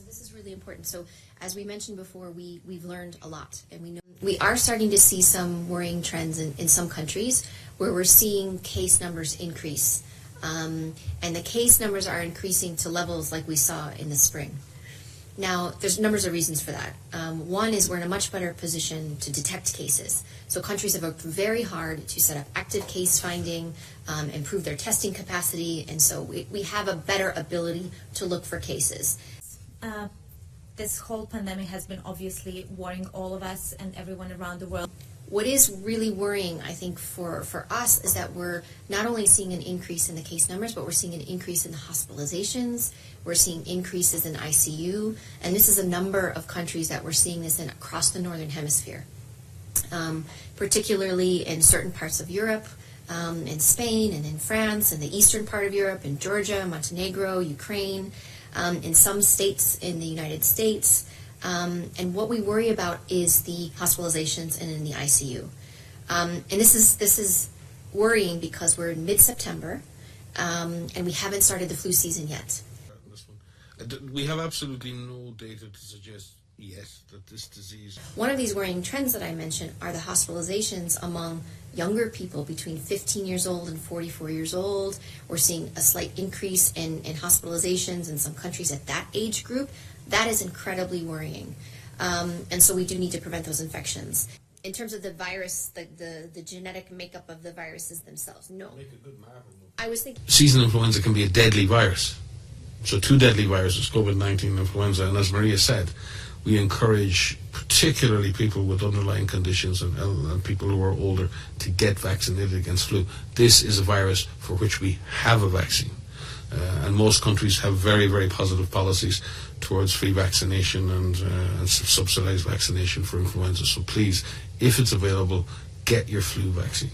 This is really important. So as we mentioned before, we've learned a lot, and we are starting to see some worrying trends in some countries where we're seeing case numbers increase. And the case numbers are increasing to levels like we saw in the spring. Now, there's numbers of reasons for that. One is we're in a much better position to detect cases. So countries have worked very hard to set up active case finding, improve their testing capacity, and so we have a better ability to look for cases. This whole pandemic has been obviously worrying all of us and everyone around the world. What is really worrying, I think, for us is that we're not only seeing an increase in the case numbers, but we're seeing an increase in the hospitalizations, we're seeing increases in ICU, and this is a number of countries that we're seeing this in across the Northern Hemisphere, particularly in certain parts of Europe, in Spain and in France, in the eastern part of Europe, in Georgia, Montenegro, Ukraine, in some states in the United States. And what we worry about is the hospitalizations and in the ICU. And this is worrying because we're in mid-September and we haven't started the flu season yet. We have absolutely no data to suggest yet that this disease... One of these worrying trends that I mentioned are the hospitalizations among younger people between 15 years old and 44 years old. We're seeing a slight increase in hospitalizations in some countries at that age group. That is incredibly worrying. And so we do need to prevent those infections. In terms of the virus, the genetic makeup of the viruses themselves, no. Make a good marvel. I was thinking... Seasonal influenza can be a deadly virus. So two deadly viruses, COVID-19 and influenza. And as Maria said, we encourage particularly people with underlying conditions and people who are older to get vaccinated against flu. This is a virus for which we have a vaccine. And most countries have very, very positive policies towards free vaccination and subsidized vaccination for influenza. So please, if it's available, get your flu vaccine.